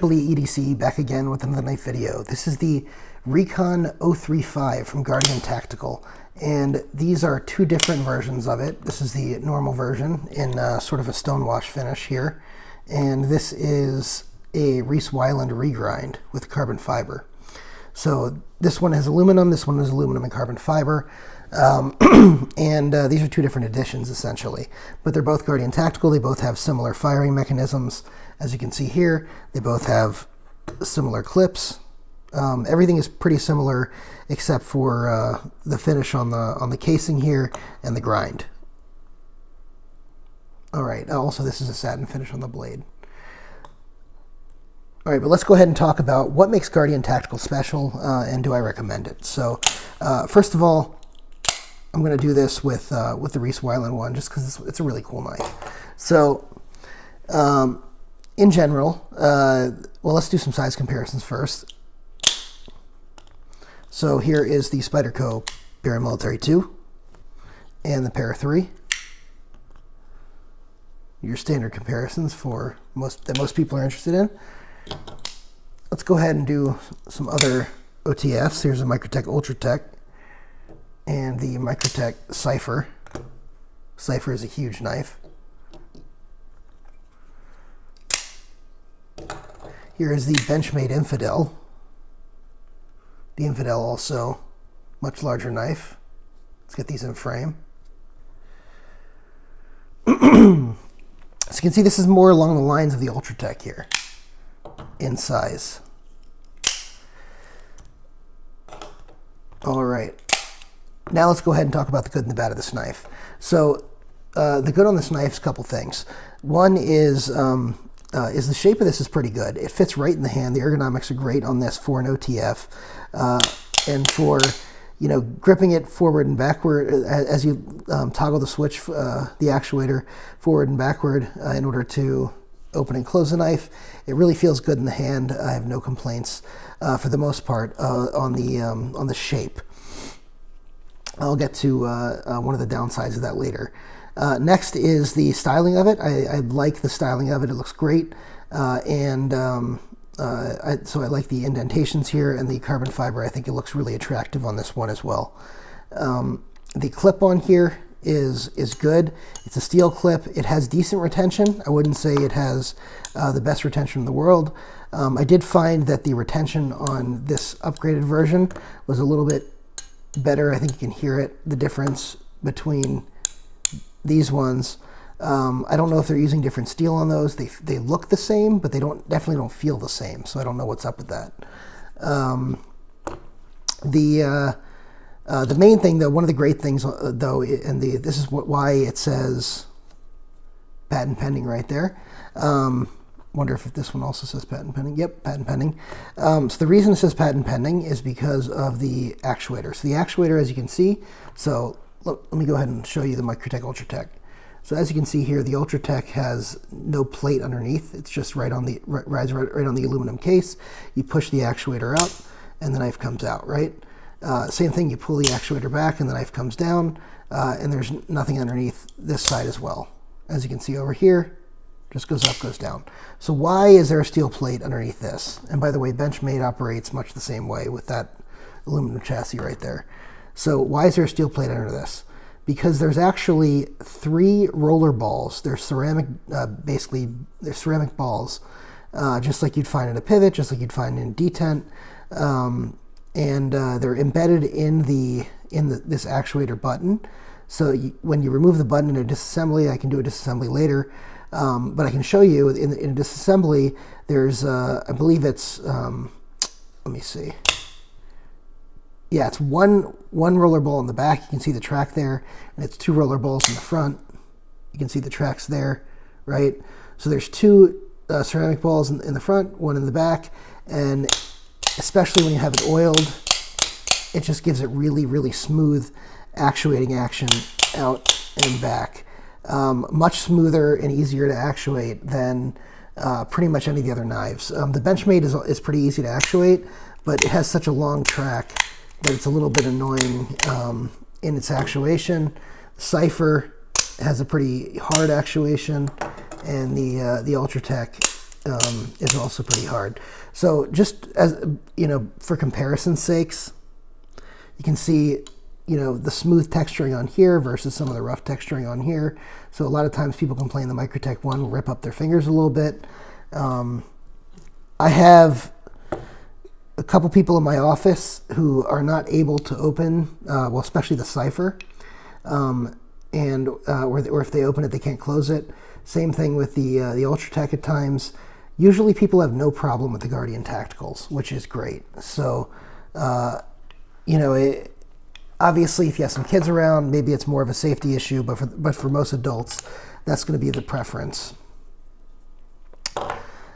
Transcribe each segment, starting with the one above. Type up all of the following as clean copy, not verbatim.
EEE EDC back again with another knife video. This is the Recon-035 from Guardian Tactical, and these are two different versions of it. This is the normal version in sort of a stonewash finish here, and this is a Reese Weiland regrind with carbon fiber. So this one has aluminum, this one is aluminum and carbon fiber. And these are two different editions essentially, but they're both Guardian Tactical. They both have similar firing mechanisms. As you can see here, they both have similar clips. Everything is pretty similar except for the finish on the casing here and the grind. All right, also this is a satin finish on the blade. All right, but let's go ahead and talk about what makes Guardian Tactical special and do I recommend it. So first of all, I'm going to do this with the Reese Weiland one just because it's a really cool knife. So in general, well, let's do some size comparisons first. So here is the Spyderco Para Military 2 and the Para 3. Your standard comparisons for that most people are interested in. Let's go ahead and do some other OTFs. Here's a Microtech Ultratech and the Microtech Cypher. Cypher is a huge knife. Here is the Benchmade Infidel. The Infidel also much larger knife. Let's get these in frame. So you can see this is more along the lines of the Ultratech here in size. All right. Now let's go ahead and talk about the good and the bad of this knife. So the good on this knife is a couple things. One is the shape of this is pretty good. It fits right in the hand. The ergonomics are great on this for an OTF, and for gripping it forward and backward as you toggle the switch, the actuator forward and backward in order to open and close the knife. It really feels good in the hand. I have no complaints for the most part on the shape. I'll get to one of the downsides of that later. Next is the styling of it. I like the styling of it. It looks great. So I like the indentations here and the carbon fiber. I think it looks really attractive on this one as well. The clip on here is good. It's a steel clip. It has decent retention. I wouldn't say it has the best retention in the world. I did find that the retention on this upgraded version was a little bit better. I think you can hear it, the difference between these ones. I don't know if they're using different steel on those. They look the same, but they definitely don't feel the same. So I don't know what's up with that. The main thing, though, one of the great things, though, and this is why it says patent pending right there. Wonder if this one also says patent pending. Yep, patent pending. So the reason it says patent pending is because of the actuator. So the actuator, as you can see, so let me go ahead and show you the Microtech Ultratech. So as you can see here, the Ultratech has no plate underneath. It's just rides right on the aluminum case. You push the actuator up, and the knife comes out, right? Same thing, you pull the actuator back, and the knife comes down, and there's nothing underneath this side as well. As you can see over here, just goes up, goes down. So why is there a steel plate underneath this? And by the way, Benchmade operates much the same way with that aluminum chassis right there. So why is there a steel plate under this? Because there's actually 3 roller balls. They're ceramic, basically, they're ceramic balls, just like you'd find in a pivot, just like you'd find in a detent, and they're embedded in this actuator button. So when you remove the button in a disassembly, I can do a disassembly later, but I can show you in a disassembly. There's, I believe it's, let me see. Yeah, it's one roller ball in the back. You can see the track there, and it's 2 roller balls in the front. You can see the tracks there, right? So there's 2 ceramic balls in the front, 1 in the back, and especially when you have it oiled, it just gives it really, really smooth actuating action out and back. Much smoother and easier to actuate than pretty much any of the other knives. The Benchmade is pretty easy to actuate, but it has such a long track that it's a little bit annoying in its actuation. Cypher has a pretty hard actuation, and the Ultratech is also pretty hard. So just as, you know, for comparison's sakes, you can see, you know, the smooth texturing on here versus some of the rough texturing on here. So a lot of times people complain the Microtech one will rip up their fingers a little bit. I have a couple people in my office who are not able to open, well, especially the Cypher, or if they open it, they can't close it. Same thing with the Ultratech at times. Usually people have no problem with the Guardian Tacticals, which is great. So, you know, obviously if you have some kids around, maybe it's more of a safety issue, but for most adults, that's going to be the preference.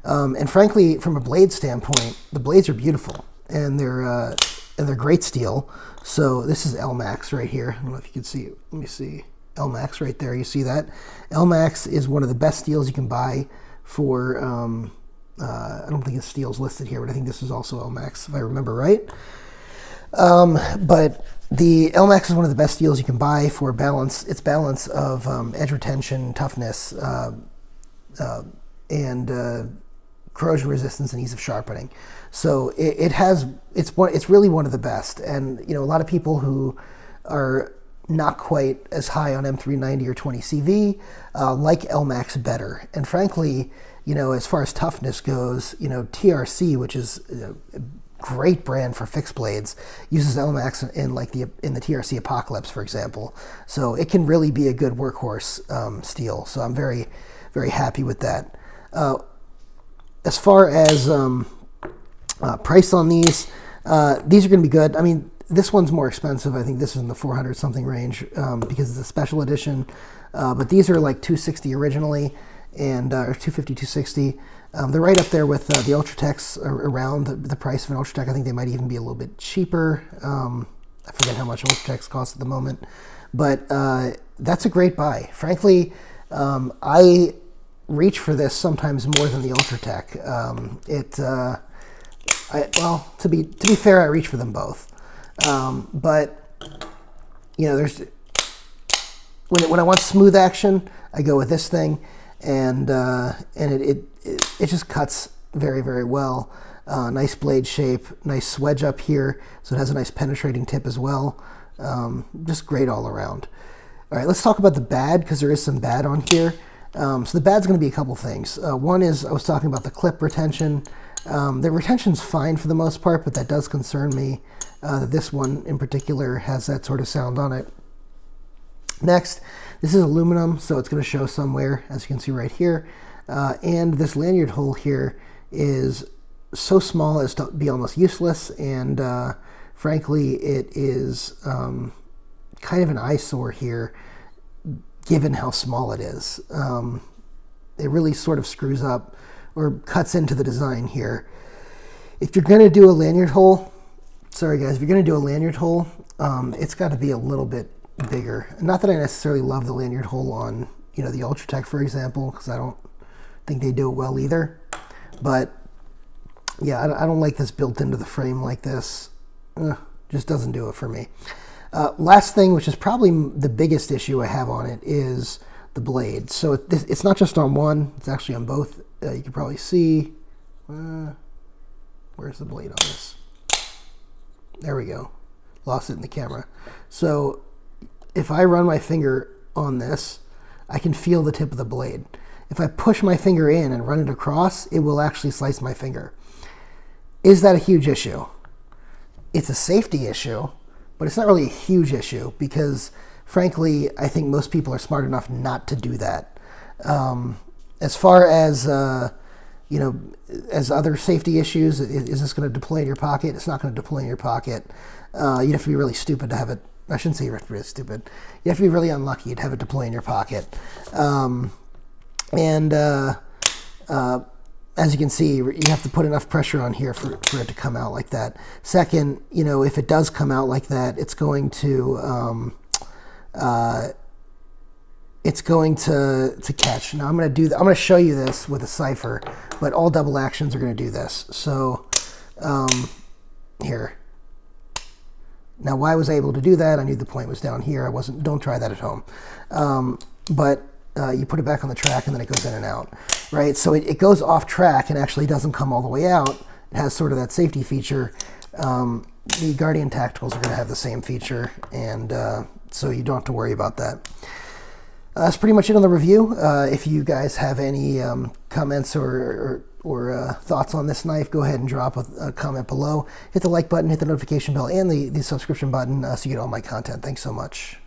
And frankly, from a blade standpoint, the blades are beautiful, and they're great steel. So this is LMAX right here. I don't know if you can see it. Let me see. LMAX right there. You see that? LMAX is one of the best steels you can buy for, I don't think the steel's listed here, but I think this is also LMAX, if I remember right. But the LMAX is one of the best steels you can buy for its balance of edge retention, toughness, and corrosion resistance and ease of sharpening. So it's really one of the best. And you know, a lot of people who are not quite as high on M390 or 20CV like LMAX better. And frankly, you know, as far as toughness goes, you know, TRC, which is a great brand for fixed blades, uses LMAX in the TRC Apocalypse, for example. So it can really be a good workhorse steel. So I'm very, very happy with that. As far as price on these are going to be good. I mean, this one's more expensive. I think this is in the 400 something range because it's a special edition. But these are like $260 originally, and or $250, $260. They're right up there with the Ultratechs, around the price of an Ultratech. I think they might even be a little bit cheaper. I forget how much Ultratechs cost at the moment, but that's a great buy. Frankly, I reach for this sometimes more than the Ultratech. Well, to be fair, I reach for them both. But you know, when I want smooth action, I go with this thing, and it just cuts very, very well. Nice blade shape, nice swedge up here, so it has a nice penetrating tip as well. Just great all around. All right, let's talk about the bad, because there is some bad on here. So the bad's going to be a couple things. One is, I was talking about the clip retention. The retention's fine for the most part, but that does concern me that this one in particular has that sort of sound on it. Next, this is aluminum, so it's going to show somewhere, as you can see right here. And this lanyard hole here is so small as to be almost useless, and frankly, it is kind of an eyesore here, given how small it is. It really sort of screws up or cuts into the design here. If you're going to do a lanyard hole, sorry guys, if you're going to do a lanyard hole, it's got to be a little bit bigger. Not that I necessarily love the lanyard hole on, you know, the Ultratech, for example, because I don't think they do it well either. But yeah, I don't like this built into the frame like this. Just doesn't do it for me. Last thing, which is probably the biggest issue I have on it, is the blade. So it's not just on one, it's actually on both. You can probably see, where's the blade on this? There we go. Lost it in the camera. So if I run my finger on this, I can feel the tip of the blade. If I push my finger in and run it across, it will actually slice my finger. Is that a huge issue? It's a safety issue, but it's not really a huge issue because, frankly, I think most people are smart enough not to do that. As far as, you know, as other safety issues, is this going to deploy in your pocket? It's not going to deploy in your pocket. You'd have to be really stupid to have it. I shouldn't say you're really stupid. You have to be really unlucky to have it deploy in your pocket. As you can see, you have to put enough pressure on here for it to come out like that. Second, you know, if it does come out like that, it's going to catch. Now I'm going to show you this with a Cypher, but all double actions are going to do this. So here. Now, why was I able to do that? I knew the point was down here. Don't try that at home. But you put it back on the track, and then it goes in and out, right? So it goes off track and actually doesn't come all the way out. It has sort of that safety feature. The Guardian Tacticals are going to have the same feature, and so you don't have to worry about that. That's pretty much it on the review. If you guys have any comments or thoughts on this knife, go ahead and drop a comment below. Hit the like button, hit the notification bell, and the subscription button so you get all my content. Thanks so much.